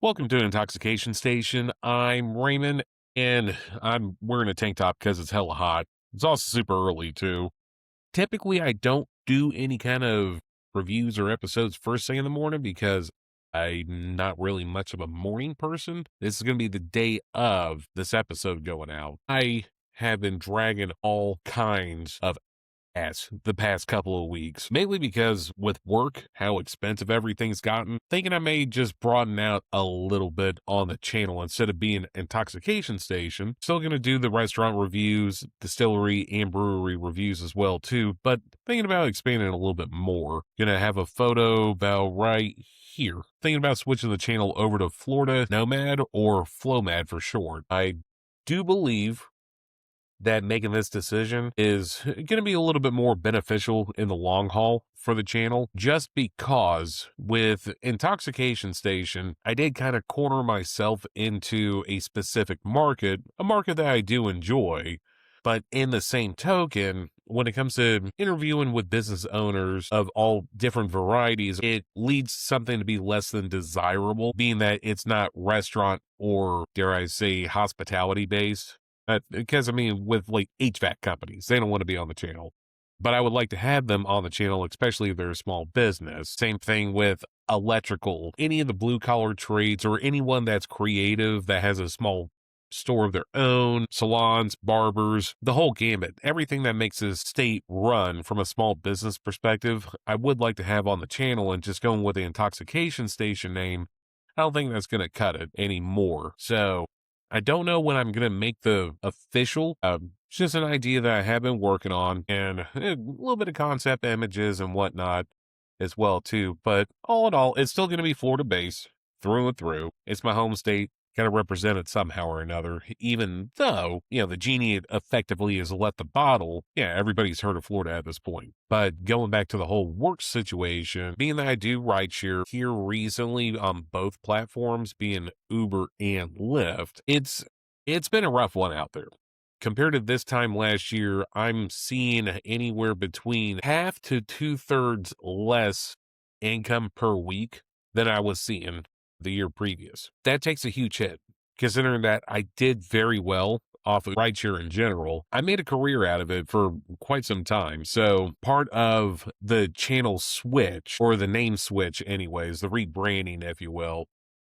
Welcome to Intoxication Station. I'm Raymond, and I'm wearing a tank top because it's hella hot. It's also super early, too. Typically, I don't do any kind of reviews or episodes first thing in the morning because I'm not really much of a morning person. This is going to be the day of this episode going out. I have been dragging all kinds of the past couple of weeks, mainly because with work, how expensive everything's gotten, thinking I may just broaden out a little bit on the channel instead of being intoxication station. Still going to do the restaurant reviews, distillery and brewery reviews as well too, but thinking about expanding a little bit more. Gonna have a photo about right here. Thinking about switching the channel over to Florida Nomad or Flowmad for short. I do believe that making this decision is going to be a little bit more beneficial in the long haul for the channel, just because with Intoxication Station, I did kind of corner myself into a specific market, a market that I do enjoy. But in the same token, when it comes to interviewing with business owners of all different varieties, it leads something to be less than desirable, being that it's not restaurant or, dare I say, hospitality based. Because I mean, with like HVAC companies, they don't want to be on the channel, but I would like to have them on the channel, especially if they're a small business. Same thing with electrical, any of the blue collar trades or anyone that's creative that has a small store of their own, salons, barbers, the whole gamut, everything that makes this state run from a small business perspective, I would like to have on the channel. And just going with the intoxication station name, I don't think that's going to cut it anymore. So I don't know when I'm going to make the official. It's just an idea that I have been working on and a little bit of concept images and whatnot as well too. But all in all, it's still going to be Florida based through and through. It's my home state. Got to represent it somehow or another, even though, the genie effectively has left the bottle. Yeah, everybody's heard of Florida at this point. But going back to the whole work situation, being that I do rideshare here recently on both platforms, being Uber and Lyft, it's been a rough one out there. Compared to this time last year, I'm seeing anywhere between half to two-thirds less income per week than I was seeing the year previous. That takes a huge hit, considering that I did very well off of rideshare in general. I made a career out of it for quite some time. So part of the channel switch, or the name switch anyways, the rebranding, if you will,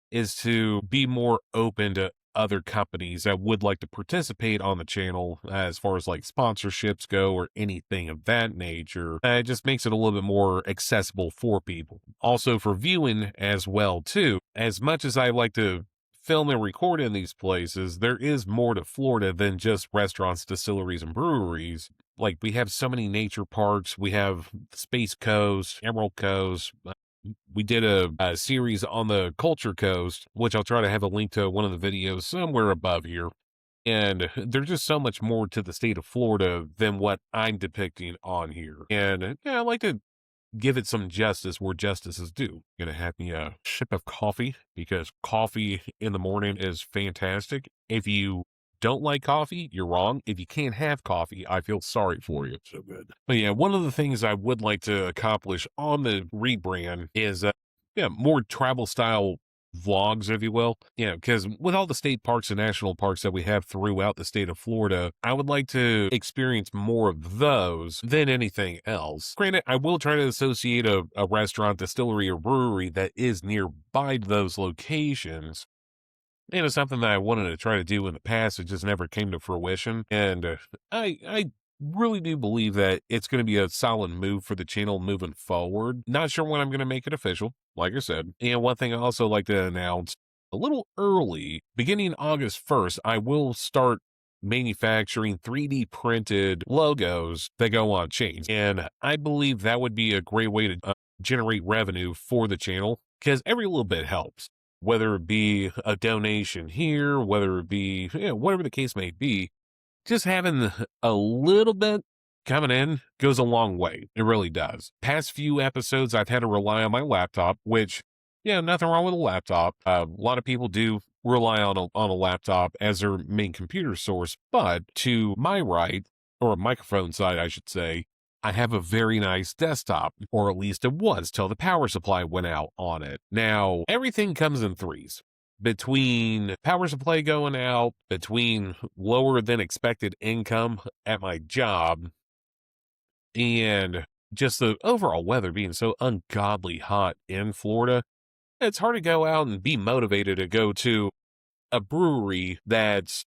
is to be more open to other companies that would like to participate on the channel as far as like sponsorships go or anything of that nature. It just makes it a little bit more accessible for people. Also for viewing as well too. As much as I like to film and record in these places, there is more to Florida than just restaurants, distilleries, and breweries. Like we have so many nature parks. We have Space Coast, Emerald Coast, we did a series on the Culture Coast, which I'll try to have a link to one of the videos somewhere above here. And there's just so much more to the state of Florida than what I'm depicting on here. And yeah, I like to give it some justice where justice is due. Gonna have me a sip of coffee because coffee in the morning is fantastic. If you don't like coffee, you're wrong. If you can't have coffee, I feel sorry for you. So good. But yeah, one of the things I would like to accomplish on the rebrand is, more travel style vlogs, if you will. Yeah, because with all the state parks and national parks that we have throughout the state of Florida, I would like to experience more of those than anything else. Granted, I will try to associate a restaurant, distillery, or brewery that is nearby those locations. And it's something that I wanted to try to do in the past. It just never came to fruition. And I really do believe that it's going to be a solid move for the channel moving forward. Not sure when I'm going to make it official, like I said. And one thing I also like to announce a little early, beginning August 1st, I will start manufacturing 3D printed logos that go on chains. And I believe that would be a great way to generate revenue for the channel because every little bit helps, whether it be a donation here, whether it be, whatever the case may be. Just having a little bit coming in goes a long way. It really does. Past few episodes, I've had to rely on my laptop, which, nothing wrong with a laptop. A lot of people do rely on a laptop as their main computer source, but to my right, or microphone side, I should say, I have a very nice desktop, or at least it was till the power supply went out on it. Now, everything comes in threes. between power supply going out, between lower than expected income at my job, and just the overall weather being so ungodly hot in Florida, it's hard to go out and be motivated to go to a brewery that's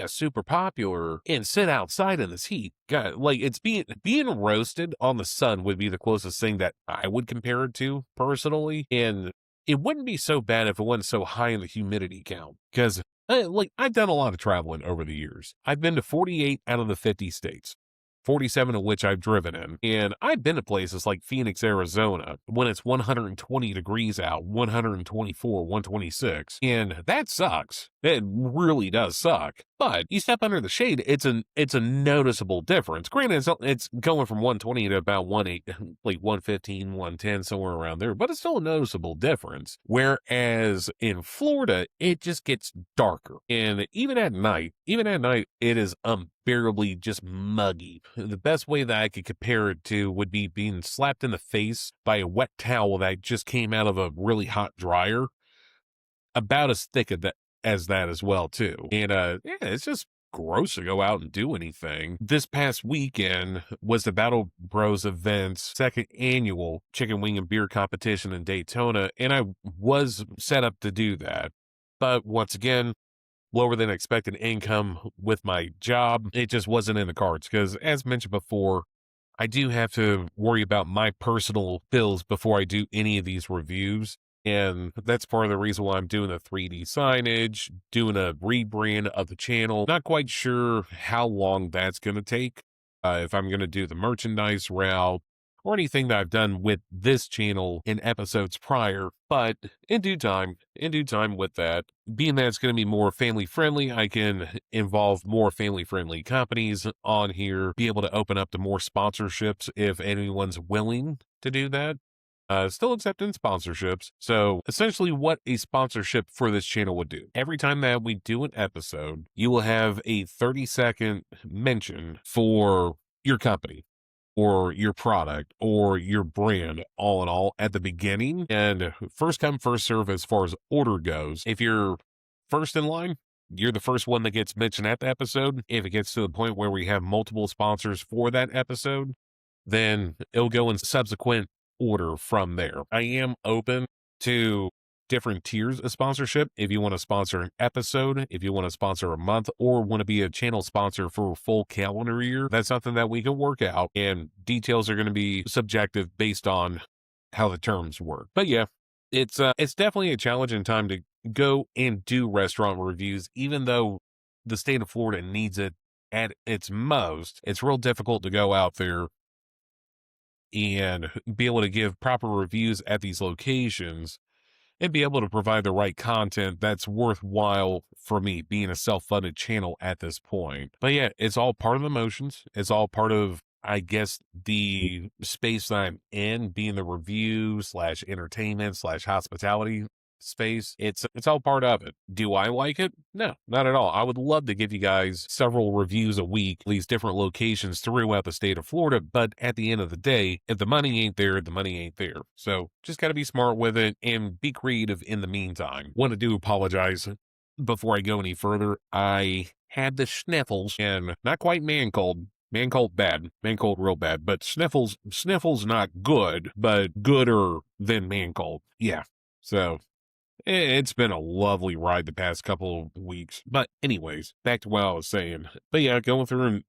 super popular and sit outside in this heat. God, like it's being roasted on the sun would be the closest thing that I would compare it to personally. And it wouldn't be so bad if it wasn't so high in the humidity count. Because like I've done a lot of traveling over the years. I've been to 48 out of the 50 states. 47 of which I've driven in. And I've been to places like Phoenix, Arizona, when it's 120 degrees out, 124, 126. And that sucks. It really does suck. But you step under the shade, it's a noticeable difference. Granted, it's going from 120 to about 18, like 115, 110, somewhere around there, but it's still a noticeable difference. Whereas in Florida, it just gets darker. And even at night, it is unbearably just muggy. The best way that I could compare it to would be being slapped in the face by a wet towel that just came out of a really hot dryer, about as thick as that as well too. And it's just gross to go out and do anything. This past weekend was the Battle Bros event's second annual chicken wing and beer competition in Daytona, and I was set up to do that. But once again, lower than expected income with my job, it just wasn't in the cards because, as mentioned before, I do have to worry about my personal bills before I do any of these reviews. And that's part of the reason why I'm doing the 3D signage, doing a rebrand of the channel. Not quite sure how long that's going to take, if I'm going to do the merchandise route or anything that I've done with this channel in episodes prior. But in due time with that, being that it's going to be more family friendly, I can involve more family friendly companies on here, be able to open up to more sponsorships if anyone's willing to do that. Still accepting sponsorships. So essentially what a sponsorship for this channel would do. Every time that we do an episode, you will have a 30-second mention for your company or your product or your brand, all in all, at the beginning. And first come, first serve as far as order goes. If you're first in line, you're the first one that gets mentioned at the episode. If it gets to the point where we have multiple sponsors for that episode, then it'll go in subsequent order from there. I am open to different tiers of sponsorship. If you want to sponsor an episode, if you want to sponsor a month, or want to be a channel sponsor for a full calendar year, that's something that we can work out. And details are going to be subjective based on how the terms work. But yeah, it's definitely a challenging time to go and do restaurant reviews, even though the state of Florida needs it at its most. It's real difficult to go out there and be able to give proper reviews at these locations and be able to provide the right content that's worthwhile for me being a self-funded channel at this point. But yeah, it's all part of the motions. It's all part of, I guess, the space that I'm in, being the review slash entertainment slash hospitality space. It's all part of it. Do I like it? No, not at all. I would love to give you guys several reviews a week, these different locations throughout the state of Florida. But at the end of the day, if the money ain't there, the money ain't there. So just got to be smart with it and be creative in the meantime. Want to do apologize before I go any further. I had the sniffles and not quite man cold. Man cold bad, man cold real bad, but sniffles not good, but gooder than man cold. Yeah. So it's been a lovely ride the past couple of weeks. But anyways, back to what I was saying. But yeah, going through and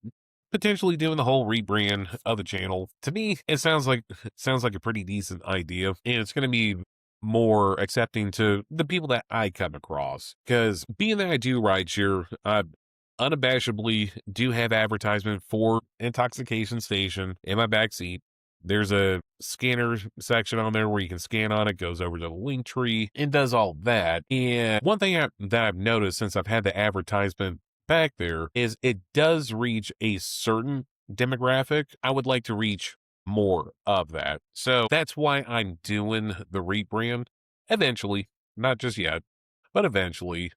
potentially doing the whole rebrand of the channel. To me, it sounds like a pretty decent idea. And it's going to be more accepting to the people that I come across. Because being that I do rideshare, I unabashedly do have advertisement for Intoxication Station in my backseat. There's a scanner section on there where you can scan on it, goes over to the link tree and does all that. And one thing that I've noticed since I've had the advertisement back there is it does reach a certain demographic. I would like to reach more of that. So that's why I'm doing the rebrand eventually, not just yet, but eventually.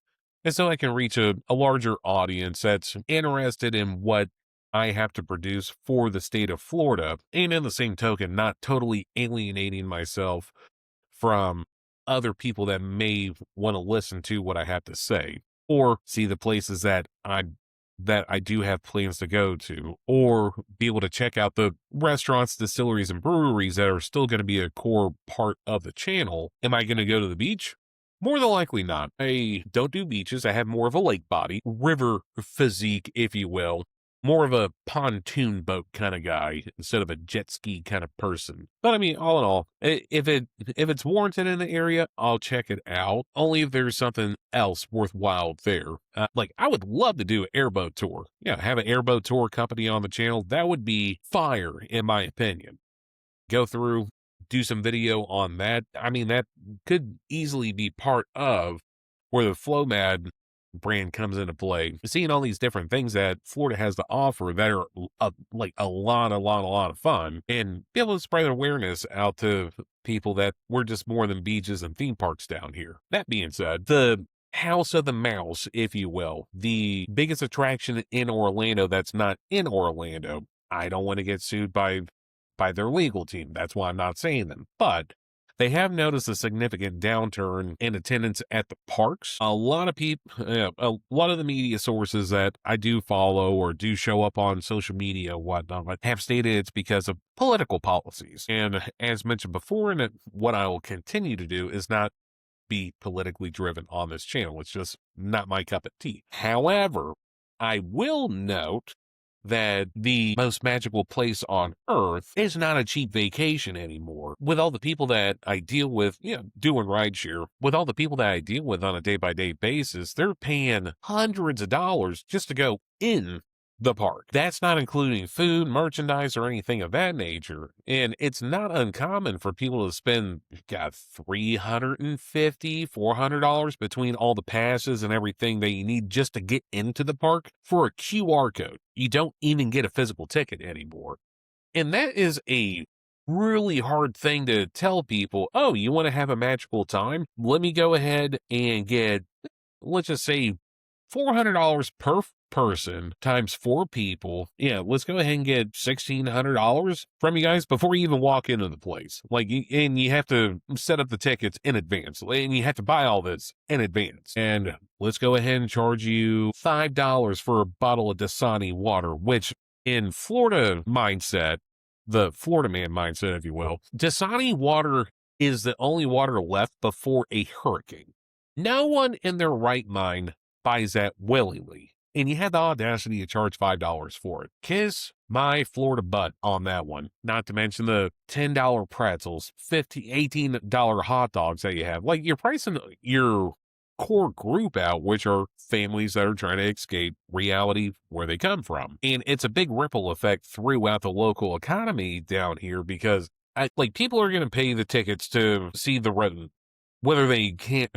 And so I can reach a larger audience that's interested in what I have to produce for the state of Florida, and in the same token, not totally alienating myself from other people that may want to listen to what I have to say, or see the places that I do have plans to go to, or be able to check out the restaurants, distilleries, and breweries that are still going to be a core part of the channel. Am I going to go to the beach? More than likely not. I don't do beaches. I have more of a lake body, river physique, if you will. More of a pontoon boat kind of guy instead of a jet ski kind of person. But I mean, all in all, if it's warranted in the area, I'll check it out. Only if there's something else worthwhile there. Like I would love to do an airboat tour. Yeah, have an airboat tour company on the channel. That would be fire, in my opinion. Go through, do some video on that. I mean, that could easily be part of where the FlowMad brand comes into play. Seeing all these different things that Florida has to offer that are like a lot of fun, and be able to spread awareness out to people that we're just more than beaches and theme parks down here. That being said, the House of the Mouse, if you will, the biggest attraction in Orlando that's not in Orlando. I don't want to get sued by their legal team. That's why I'm not saying them. But they have noticed a significant downturn in attendance at the parks. A lot of people, a lot of the media sources that I do follow or do show up on social media, whatnot, have stated it's because of political policies. And as mentioned before, and what I will continue to do is not be politically driven on this channel. It's just not my cup of tea. However, I will note that the most magical place on earth is not a cheap vacation anymore. With all the people that I deal with, doing rideshare, with all the people that I deal with on a day-by-day basis, they're paying hundreds of dollars just to go in the park. That's not including food, merchandise, or anything of that nature. And it's not uncommon for people to spend, $350, $400 between all the passes and everything that you need just to get into the park for a QR code. You don't even get a physical ticket anymore. And that is a really hard thing to tell people. Oh, you want to have a magical time? Let me go ahead and get, let's just say, $400 per person times 4 people. Yeah, let's go ahead and get $1,600 from you guys before you even walk into the place. And you have to set up the tickets in advance, and you have to buy all this in advance. And let's go ahead and charge you $5 for a bottle of Dasani water, which in Florida mindset, the Florida man mindset, if you will, Dasani water is the only water left before a hurricane. No one in their right mind buys that willingly, and you had the audacity to charge $5 for it. Kiss my Florida butt on that one. Not to mention the $10 pretzels, $18 hot dogs that you have. Like, you're pricing your core group out, which are families that are trying to escape reality where they come from. And it's a big ripple effect throughout the local economy down here, because people are going to pay the tickets to see the rodent, whether they can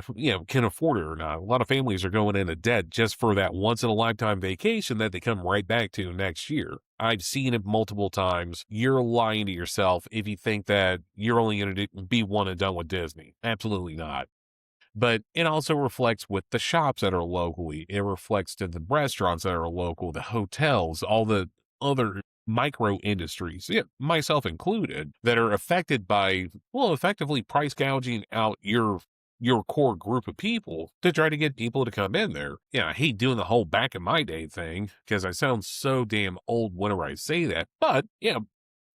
afford it or not. A lot of families are going into debt just for that once in a lifetime vacation that they come right back to next year. I've seen it multiple times. You're lying to yourself if you think that you're only going to be one and done with Disney. Absolutely not. But it also reflects with the shops that are locally. It reflects to the restaurants that are local, the hotels, all the other micro industries, myself included, that are affected by, effectively price gouging out your core group of people to try to get people to come in there. Yeah, I hate doing the whole back in my day thing because I sound so damn old whenever I say that. But,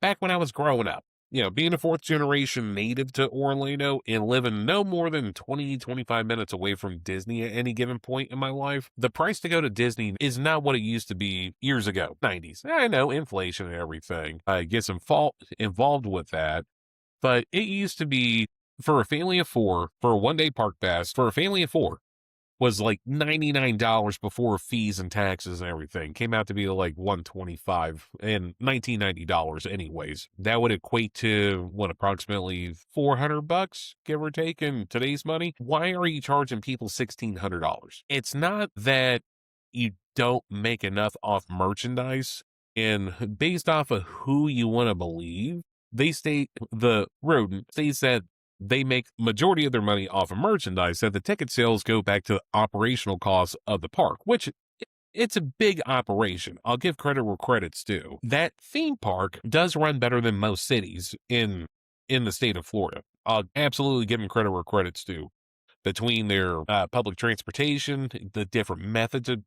back when I was growing up, being a 4th generation native to Orlando and living no more than 20-25 minutes away from Disney at any given point in my life, the price to go to Disney is not what it used to be years ago, 90s. I know, inflation and everything gets involved with that, but it used to be, for a family of 4, for a one-day park pass, for a family of 4, was like $99 before fees and taxes and everything. Came out to be like $125 and $1990 anyways. That would equate to approximately $400, give or take, in today's money. Why are you charging people $1,600? It's not that you don't make enough off merchandise, and based off of who you want to believe, the rodent states that they make majority of their money off of merchandise, that the ticket sales go back to the operational costs of the park, which it's a big operation. I'll give credit where credit's due. That theme park does run better than most cities in the state of Florida. I'll absolutely give them credit where credit's due. Between their public transportation, the different methods of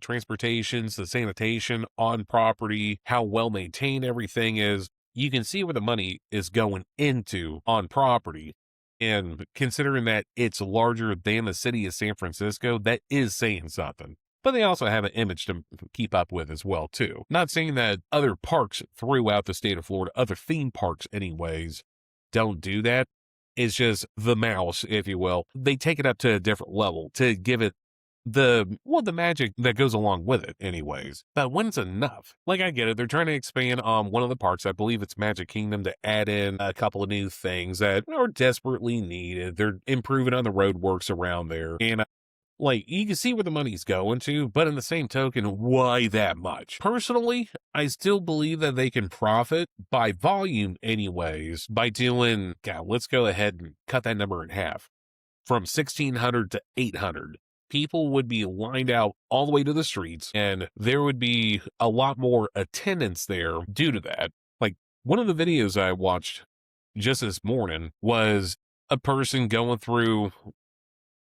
transportations, the sanitation on property, how well maintained everything is, you can see where the money is going into on property. And considering that it's larger than the city of San Francisco, that is saying something. But they also have an image to keep up with as well, too. Not saying that other parks throughout the state of Florida, other theme parks anyways, don't do that. It's just the mouse, if you will. They take it up to a different level to give it the magic that goes along with it anyways. But when it's enough, like I get it, they're trying to expand on one of the parks. I believe it's Magic Kingdom to add in a couple of new things that are desperately needed. They're improving on the road works around there. And like, you can see where the money's going to, but in the same token, why that much? Personally, I still believe that they can profit by volume anyways, by doing, God, let's go ahead and cut that number in half from 1,600 to 800. People would be lined out all the way to the streets, and there would be a lot more attendance there due to that. Like, one of the videos I watched just this morning was a person going through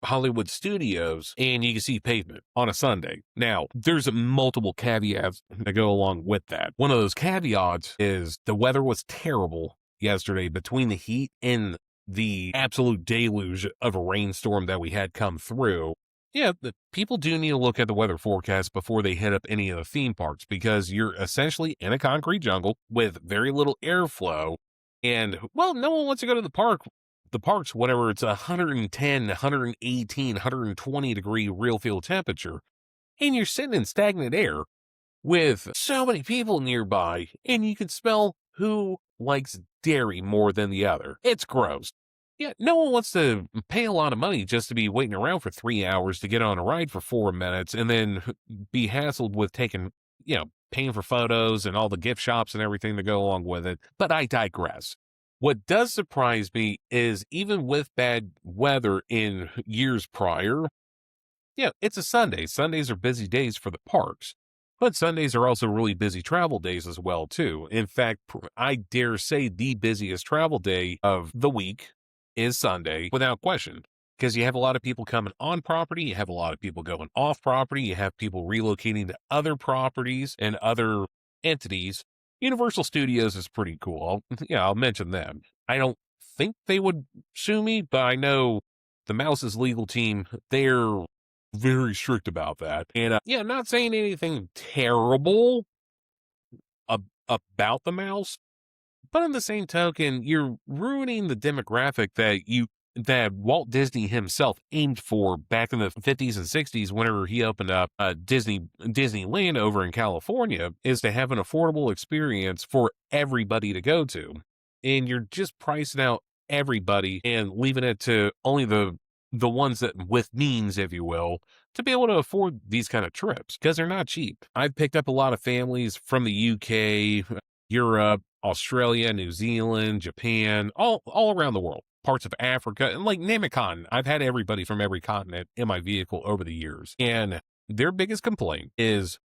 Hollywood Studios, and you can see pavement on a Sunday. Now, there's multiple caveats that go along with that. One of those caveats is the weather was terrible yesterday between the heat and the absolute deluge of a rainstorm that we had come through. Yeah, the people do need to look at the weather forecast before they hit up any of the theme parks because you're essentially in a concrete jungle with very little airflow. And, well, no one wants to go to the parks whenever it's 110, 118, 120 degree real field temperature, and you're sitting in stagnant air with so many people nearby, and you can smell who likes dairy more than the other. It's gross. Yeah, no one wants to pay a lot of money just to be waiting around for 3 hours to get on a ride for 4 minutes and then be hassled with paying for photos and all the gift shops and everything that go along with it. But I digress. What does surprise me is even with bad weather in years prior, yeah, it's a Sunday. Sundays are busy days for the parks, but Sundays are also really busy travel days as well, too. In fact, I dare say the busiest travel day of the week is Sunday without question. Because you have a lot of people coming on property, you have a lot of people going off property, you have people relocating to other properties and other entities. Universal Studios is pretty cool. I'll mention them. I don't think they would sue me, but I know the Mouse's legal team, they're very strict about that. And I'm not saying anything terrible about the Mouse, but on the same token, you're ruining the demographic that Walt Disney himself aimed for back in the 50s and 60s whenever he opened up Disneyland over in California, is to have an affordable experience for everybody to go to. And you're just pricing out everybody and leaving it to only the ones that with means, if you will, to be able to afford these kind of trips because they're not cheap. I've picked up a lot of families from the UK, Europe, Australia, New Zealand, Japan, all around the world, parts of Africa, and like name a continent. I've had everybody from every continent in my vehicle over the years. And their biggest complaint is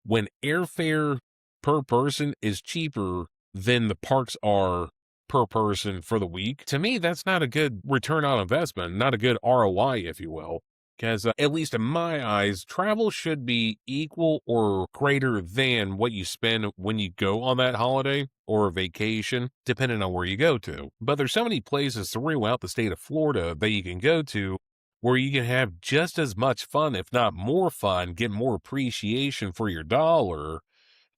when airfare per person is cheaper than the parks are per person for the week. To me, that's not a good return on investment, not a good ROI, if you will. Because at least in my eyes, travel should be equal or greater than what you spend when you go on that holiday or vacation, depending on where you go to. But there's so many places throughout the state of Florida that you can go to where you can have just as much fun, if not more fun, get more appreciation for your dollar,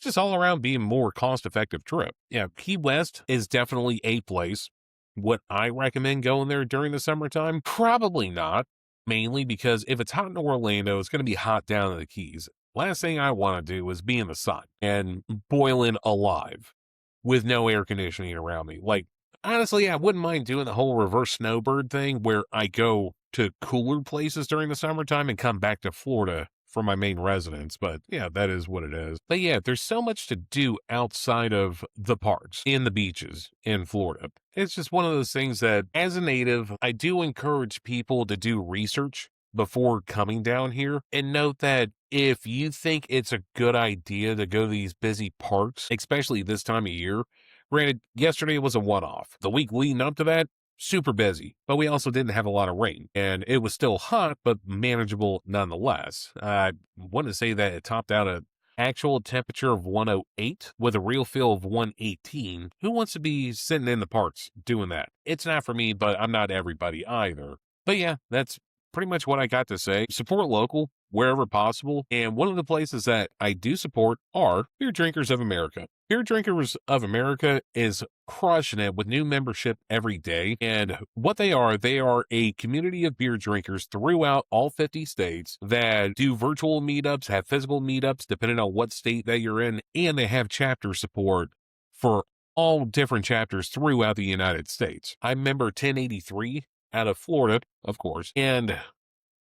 just all around being more cost-effective trip. Yeah, Key West is definitely a place. Would I recommend going there during the summertime? Probably not. Mainly because if it's hot in Orlando, it's going to be hot down in the Keys. Last thing I want to do is be in the sun and boiling alive with no air conditioning around me. Like, honestly, I wouldn't mind doing the whole reverse snowbird thing where I go to cooler places during the summertime and come back to Florida for my main residence. But yeah, that is what it is. But yeah, there's so much to do outside of the parks and the beaches in Florida. It's just one of those things that as a native, I do encourage people to do research before coming down here and note that if you think it's a good idea to go to these busy parks, especially this time of year, Granted, yesterday was a one off. The week leading up to that, super busy, but we also didn't have a lot of rain and it was still hot, but manageable nonetheless. I want to say that it topped out at actual temperature of 108 with a real feel of 118. Who wants to be sitting in the parks doing that? It's not for me, but I'm not everybody either. But yeah, that's pretty much what I got to say. Support local wherever possible. And one of the places that I do support are Beer Drinkers of America. Beer Drinkers of America is crushing it with new membership every day. And what they are a community of beer drinkers throughout all 50 states that do virtual meetups, have physical meetups, depending on what state that you're in, and they have chapter support for all different chapters throughout the United States. I'm member 1083 out of Florida, of course. And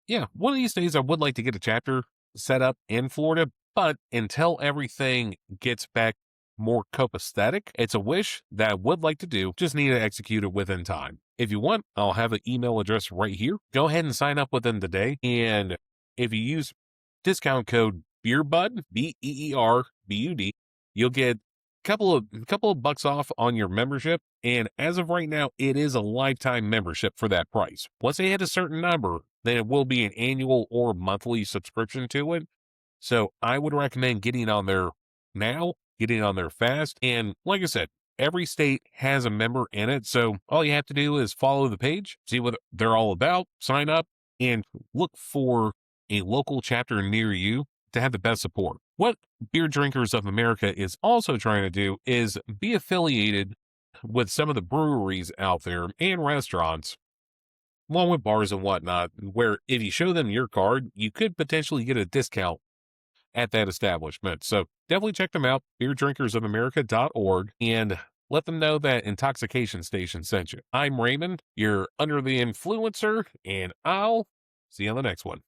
yeah, one of these days I would like to get a chapter set up in Florida, but until everything gets back more copacetic, it's a wish that I would like to do, just need to execute it within time. If you want, I'll have an email address right here. Go ahead and sign up with them today. And if you use discount code BEERBUD, BEERBUD, you'll get couple of bucks off on your membership, and as of right now it is a lifetime membership for that price. Once they hit a certain number, then it will be an annual or monthly subscription to it. So I would recommend getting on there now, getting on there fast. And like I said, every state has a member in it, so all you have to do is follow the page, see what they're all about, sign up, and look for a local chapter near you to have the best support. What Beer Drinkers of America is also trying to do is be affiliated with some of the breweries out there and restaurants, along with bars and whatnot, where if you show them your card, you could potentially get a discount at that establishment. So definitely check them out, beerdrinkersofamerica.org, and let them know that Intoxication Station sent you. I'm Raymond, you're under the influencer, and I'll see you on the next one.